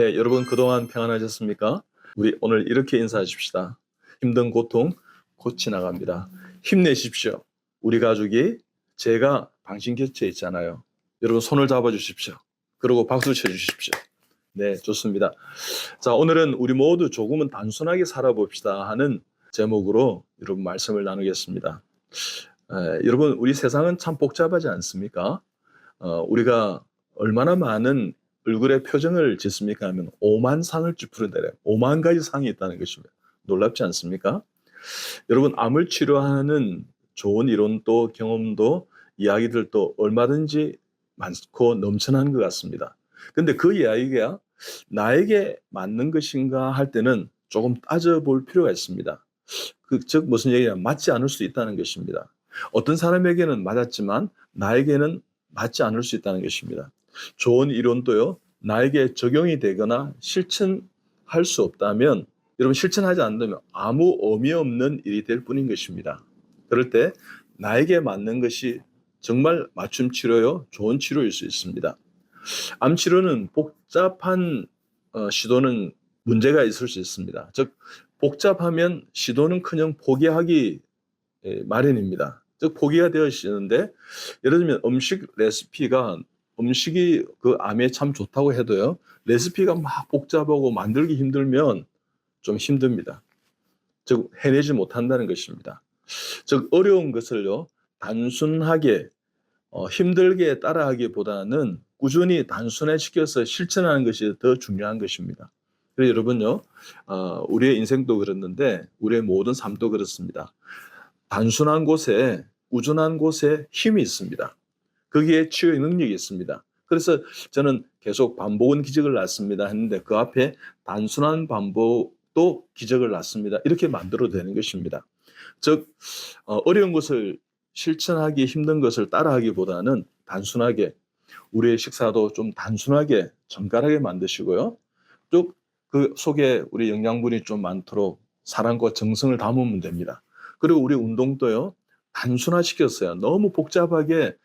네, 여러분 그동안 평안하셨습니까? 우리 오늘 이렇게 인사하십시다. 힘든 고통 곧 지나갑니다. 힘내십시오. 우리 가족이 제가 당신 곁에 있잖아요. 여러분 손을 잡아주십시오. 그리고 박수 쳐주십시오. 네, 좋습니다. 자, 오늘은 우리 모두 조금은 단순하게 살아봅시다 하는 제목으로 여러분 말씀을 나누겠습니다. 여러분 우리 세상은 참 복잡하지 않습니까? 우리가 얼마나 많은 얼굴에 표정을 짓습니까 하면 5만 상을 찌푸려대요. 5만 가지 상이 있다는 것입니다. 놀랍지 않습니까? 여러분 암을 치료하는 좋은 이론도 경험도 이야기들도 얼마든지 많고 넘쳐난 것 같습니다. 근데 그 이야기가 나에게 맞는 것인가 할 때는 조금 따져볼 필요가 있습니다. 즉 무슨 얘기냐, 맞지 않을 수 있다는 것입니다. 어떤 사람에게는 맞았지만 나에게는 맞지 않을 수 있다는 것입니다. 좋은 이론도요, 나에게 적용이 되거나 실천할 수 없다면, 여러분 실천하지 않는다면 아무 의미 없는 일이 될 뿐인 것입니다. 그럴 때 나에게 맞는 것이 정말 맞춤 치료요, 좋은 치료일 수 있습니다. 암 치료는 복잡한 시도는 문제가 있을 수 있습니다. 즉 복잡하면 시도는커녕 포기하기 마련입니다. 즉 포기가 되어지는데, 예를 들면 음식이 그 암에 참 좋다고 해도요, 레시피가 막 복잡하고 만들기 힘들면 좀 힘듭니다. 즉 해내지 못한다는 것입니다. 즉 어려운 것을요 단순하게 힘들게 따라하기보다는 꾸준히 단순화시켜서 실천하는 것이 더 중요한 것입니다. 그래서 여러분요, 우리의 인생도 그렇는데 우리의 모든 삶도 그렇습니다. 단순한 곳에, 꾸준한 곳에 힘이 있습니다. 거기에 치유의 능력이 있습니다. 그래서 저는 계속 반복은 기적을 낳습니다 했는데 그 앞에 단순한 반복도 기적을 낳습니다, 이렇게 만들어도 되는 것입니다. 즉 어려운 것을 실천하기 힘든 것을 따라하기보다는 단순하게, 우리의 식사도 좀 단순하게 정갈하게 만드시고요, 또 그 속에 우리 영양분이 좀 많도록 사랑과 정성을 담으면 됩니다. 그리고 우리 운동도요 단순화시켰어요. 너무 복잡하게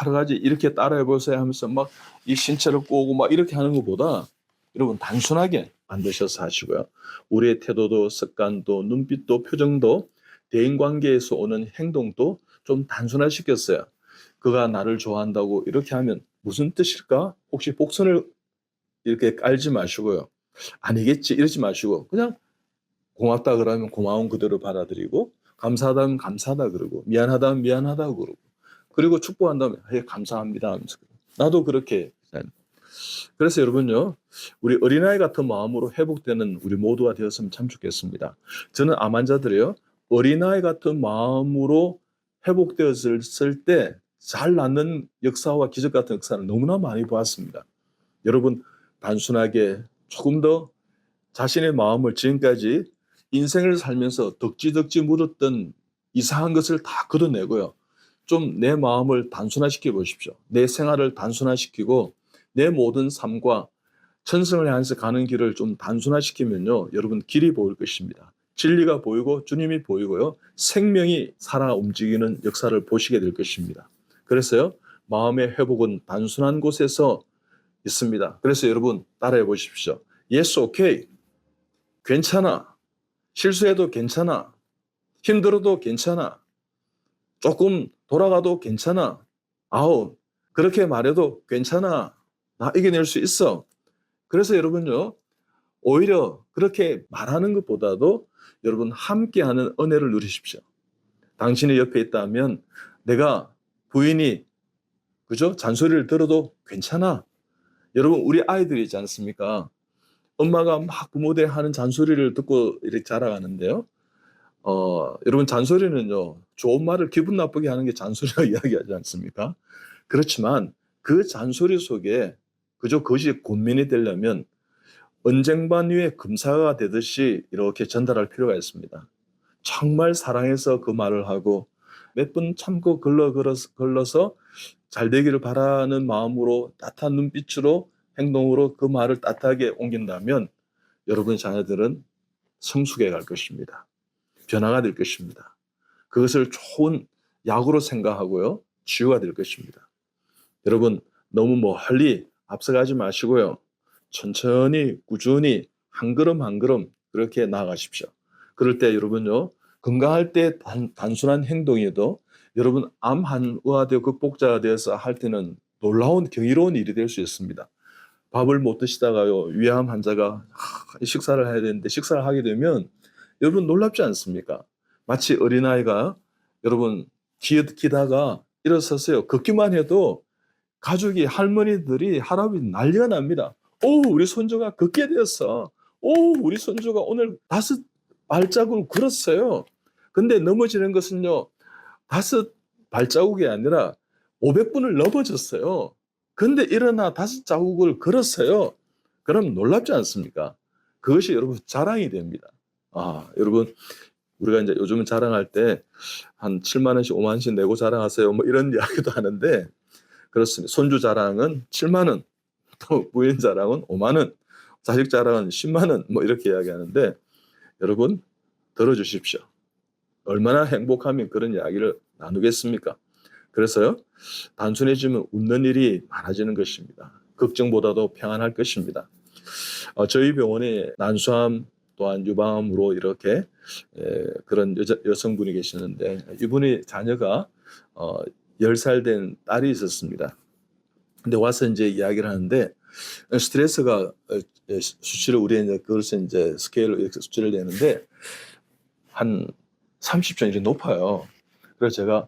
여러 가지 이렇게 따라해 보세요 하면서 막 이 신체를 꼬고 막 이렇게 하는 것보다 여러분 단순하게 만드셔서 하시고요, 우리의 태도도 습관도 눈빛도 표정도 대인관계에서 오는 행동도 좀 단순화시켰어요. 그가 나를 좋아한다고 이렇게 하면 무슨 뜻일까? 혹시 복선을 이렇게 깔지 마시고요, 아니겠지 이러지 마시고 그냥 고맙다 그러면 고마운 그대로 받아들이고, 감사하다면 감사하다 그러고, 미안하다면 미안하다 그러고, 그리고 축복한다면 감사합니다 하면서 나도 그렇게. 그래서 여러분요, 우리 어린아이 같은 마음으로 회복되는 우리 모두가 되었으면 참 좋겠습니다. 저는 암 환자들이요, 어린아이 같은 마음으로 회복되었을 때 잘 낫는 역사와 기적 같은 역사를 너무나 많이 보았습니다. 여러분 단순하게 조금 더 자신의 마음을 지금까지 인생을 살면서 덕지덕지 묻었던 이상한 것을 다 걷어내고요, 좀 내 마음을 단순화시켜 보십시오. 내 생활을 단순화시키고 내 모든 삶과 천성을 향해서 가는 길을 좀 단순화시키면요, 여러분 길이 보일 것입니다. 진리가 보이고 주님이 보이고요, 생명이 살아 움직이는 역사를 보시게 될 것입니다. 그래서요, 마음의 회복은 단순한 곳에서 있습니다. 그래서 여러분 따라해 보십시오. Yes, okay. 괜찮아. 실수해도 괜찮아. 힘들어도 괜찮아. 조금 돌아가도 괜찮아. 아우, 그렇게 말해도 괜찮아. 나 이겨낼 수 있어. 그래서 여러분요, 오히려 그렇게 말하는 것보다도 여러분 함께하는 은혜를 누리십시오. 당신의 옆에 있다면 내가 부인이 그죠? 잔소리를 들어도 괜찮아. 여러분 우리 아이들이 있지 않습니까? 엄마가 막 부모대 하는 잔소리를 듣고 이렇게 자라가는데요. 여러분 잔소리는요, 좋은 말을 기분 나쁘게 하는 게 잔소리라고 이야기하지 않습니까? 그렇지만 그 잔소리 속에 그저 그것이 권면이 되려면 언쟁반 위에 금사가 되듯이 이렇게 전달할 필요가 있습니다. 정말 사랑해서 그 말을 하고 몇 번 참고 걸러서 잘 되기를 바라는 마음으로 따뜻한 눈빛으로 행동으로 그 말을 따뜻하게 옮긴다면 여러분 자녀들은 성숙해 갈 것입니다. 변화가 될 것입니다. 그것을 좋은 약으로 생각하고요, 치유가 될 것입니다. 여러분 너무 멀리 앞서가지 마시고요, 천천히 꾸준히 한 걸음 한 걸음 그렇게 나아가십시오. 그럴 때 여러분요, 건강할 때 단순한 행동이어도 여러분 암 한의화되어 극복자가 되어서 할 때는 놀라운 경이로운 일이 될 수 있습니다. 밥을 못 드시다가요, 위암 환자가 식사를 해야 되는데 식사를 하게 되면 여러분 놀랍지 않습니까? 마치 어린아이가 여러분 기다가 일어섰어요. 걷기만 해도 가족이 할머니들이 할아버지 난리가 납니다. 오, 우리 손주가 걷게 되었어. 오, 우리 손주가 오늘 5발자국을 걸었어요. 근데 넘어지는 것은요, 5발자국이 아니라 500분을 넘어졌어요. 근데 일어나 5자국을 걸었어요. 그럼 놀랍지 않습니까? 그것이 여러분 자랑이 됩니다. 아, 여러분, 우리가 이제 요즘은 자랑할 때 한 7만 원씩 5만 원씩 내고 자랑하세요. 뭐 이런 이야기도 하는데 그렇습니다. 손주 자랑은 7만 원, 또 부인 자랑은 5만 원, 자식 자랑은 10만 원, 뭐 이렇게 이야기하는데 여러분 들어주십시오. 얼마나 행복하면 그런 이야기를 나누겠습니까? 그래서요, 단순해지면 웃는 일이 많아지는 것입니다. 걱정보다도 평안할 것입니다. 저희 병원에 난소암 또한 유방암으로 이렇게 그런 여성분이 계시는데 이분이 자녀가 10살 된 딸이 있었습니다. 근데 와서 이제 이야기를 하는데 스트레스가 수치를 우리 이제 그것을 이제 스케일로 이렇게 수치를 내는데 한 30점 이렇게 높아요. 그래서 제가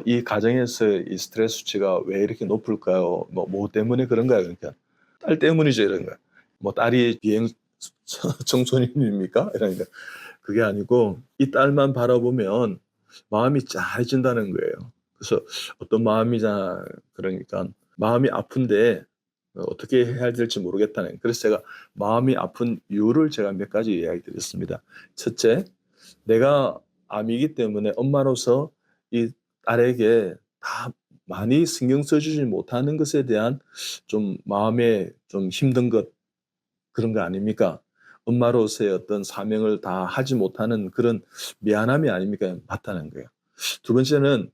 이 가정에서 이 스트레스 수치가 왜 이렇게 높을까요? 뭐 때문에 그런가요? 그러니까 딸 때문이죠 이런 거. 뭐 딸이 비행 청소년입니까? 이러니까 그게 아니고 이 딸만 바라보면 마음이 짠해진다는 거예요. 그래서 어떤 마음이자 그러니까 마음이 아픈데 어떻게 해야 될지 모르겠다는. 그래서 제가 마음이 아픈 이유를 제가 몇 가지 이야기 드렸습니다. 첫째, 내가 암이기 때문에 엄마로서 이 딸에게 다 많이 신경 써주지 못하는 것에 대한 좀 마음에 좀 힘든 것 그런 거 아닙니까? 엄마로서의 어떤 사명을 다 하지 못하는 그런 미안함이 아닙니까? 맞다는 거예요. 두 번째는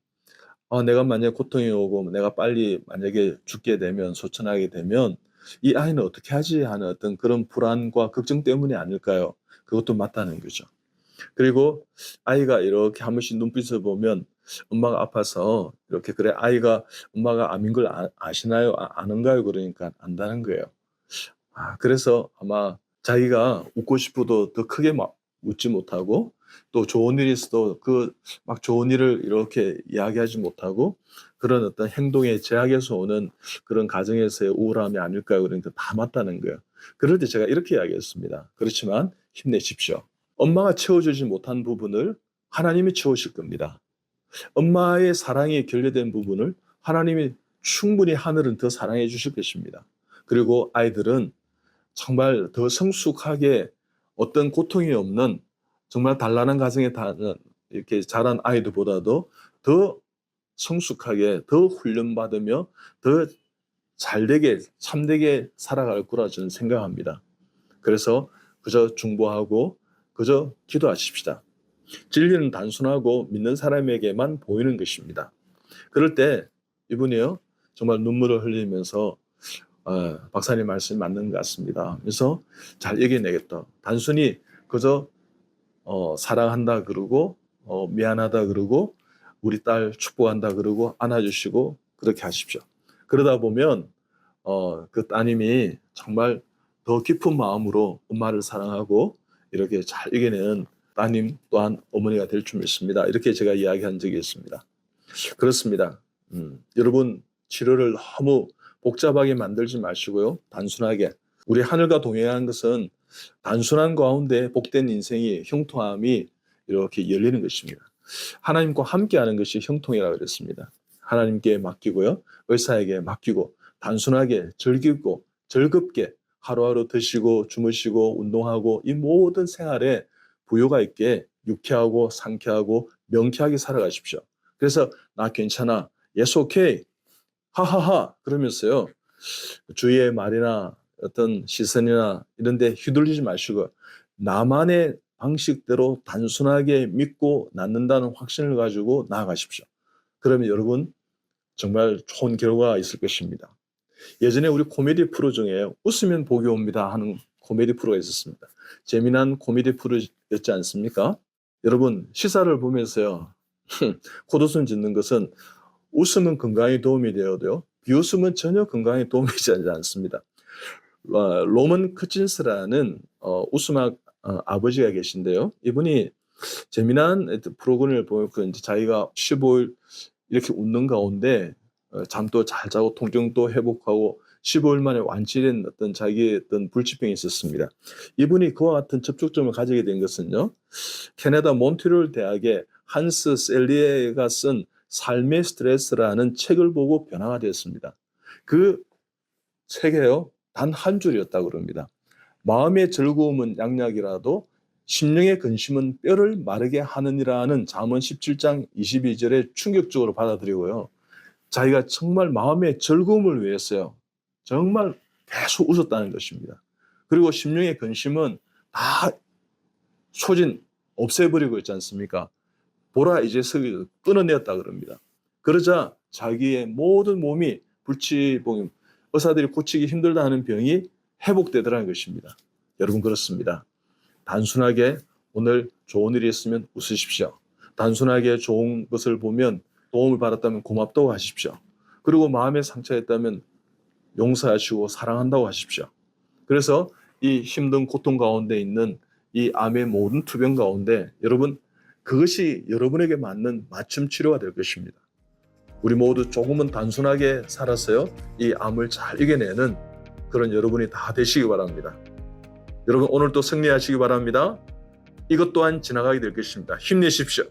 내가 만약 고통이 오고 내가 빨리 만약에 죽게 되면 소천하게 되면 이 아이는 어떻게 하지 하는 어떤 그런 불안과 걱정 때문이 아닐까요? 그것도 맞다는 거죠. 그리고 아이가 이렇게 한 번씩 눈빛을 보면 엄마가 아파서 이렇게 그래 아이가 엄마가 암인 걸 아시나요? 아는가요? 그러니까 안다는 거예요. 그래서 아마 자기가 웃고 싶어도 더 크게 막 웃지 못하고 또 좋은 일이 있어도 그 막 좋은 일을 이렇게 이야기하지 못하고 그런 어떤 행동의 제약에서 오는 그런 가정에서의 우울함이 아닐까요? 그러니까 다 맞다는 거예요. 그럴 때 제가 이렇게 이야기했습니다. 그렇지만 힘내십시오. 엄마가 채워주지 못한 부분을 하나님이 채우실 겁니다. 엄마의 사랑이 결여된 부분을 하나님이 충분히 하늘은 더 사랑해 주실 것입니다. 그리고 아이들은 정말 더 성숙하게 어떤 고통이 없는 정말 단란한 가정에 이렇게 자란 아이들보다도 더 성숙하게 더 훈련받으며 더 잘되게 참되게 살아갈 거라 저는 생각합니다. 그래서 그저 중보하고 그저 기도하십시다. 진리는 단순하고 믿는 사람에게만 보이는 것입니다. 그럴 때 이분이요 정말 눈물을 흘리면서 박사님 말씀이 맞는 것 같습니다. 그래서 잘 이겨내겠다. 단순히 그저 사랑한다 그러고 미안하다 그러고 우리 딸 축복한다 그러고 안아주시고 그렇게 하십시오. 그러다 보면 그 따님이 정말 더 깊은 마음으로 엄마를 사랑하고 이렇게 잘 이겨내는 따님 또한 어머니가 될 줄 믿습니다. 이렇게 제가 이야기한 적이 있습니다. 그렇습니다. 여러분 치료를 너무 복잡하게 만들지 마시고요. 단순하게. 우리 하늘과 동행하는 것은 단순한 가운데 복된 인생이 형통함이 이렇게 열리는 것입니다. 하나님과 함께하는 것이 형통이라고 그랬습니다. 하나님께 맡기고요. 의사에게 맡기고 단순하게 즐기고 즐겁게 하루하루 드시고 주무시고 운동하고 이 모든 생활에 부요가 있게 유쾌하고 상쾌하고 명쾌하게 살아가십시오. 그래서 나 괜찮아. Yes, okay. 하하하 그러면서요. 주위의 말이나 어떤 시선이나 이런 데 휘둘리지 마시고 나만의 방식대로 단순하게 믿고 낫는다는 확신을 가지고 나아가십시오. 그러면 여러분 정말 좋은 결과가 있을 것입니다. 예전에 우리 코미디 프로 중에 웃으면 복이 옵니다 하는 코미디 프로가 있었습니다. 재미난 코미디 프로였지 않습니까? 여러분 시사를 보면서요. 콧웃음 짓는 것은 웃음은 건강에 도움이 되어도요. 비웃음은 전혀 건강에 도움이 되지 않습니다. 로먼 커친스라는 웃음학 아버지가 계신데요. 이분이 재미난 프로그램을 보고 이제 자기가 15일 이렇게 웃는 가운데 잠도 잘 자고 통증도 회복하고 15일 만에 완치된 어떤 자기의 어떤 불치병이 있었습니다. 이분이 그와 같은 접촉점을 가지게 된 것은요. 캐나다 몬트리올 대학의 한스 셀리에가 쓴 삶의 스트레스라는 책을 보고 변화가 되었습니다. 그 책에요. 단 한 줄이었다고 그럽니다. 마음의 즐거움은 양약이라도 심령의 근심은 뼈를 마르게 하느니라는 잠언 17장 22절에 충격적으로 받아들이고요. 자기가 정말 마음의 즐거움을 위해서요. 정말 계속 웃었다는 것입니다. 그리고 심령의 근심은 다 소진 없애버리고 있지 않습니까? 보라 이제 끊어내었다 그럽니다. 그러자 자기의 모든 몸이 불치병, 의사들이 고치기 힘들다 하는 병이 회복되더라는 것입니다. 여러분 그렇습니다. 단순하게 오늘 좋은 일이 있으면 웃으십시오. 단순하게 좋은 것을 보면 도움을 받았다면 고맙다고 하십시오. 그리고 마음에 상처했다면 용서하시고 사랑한다고 하십시오. 그래서 이 힘든 고통 가운데 있는 이 암의 모든 투병 가운데 여러분 그것이 여러분에게 맞는 맞춤 치료가 될 것입니다. 우리 모두 조금은 단순하게 살았어요. 이 암을 잘 이겨내는 그런 여러분이 다 되시기 바랍니다. 여러분 오늘도 승리하시기 바랍니다. 이것 또한 지나가게 될 것입니다. 힘내십시오.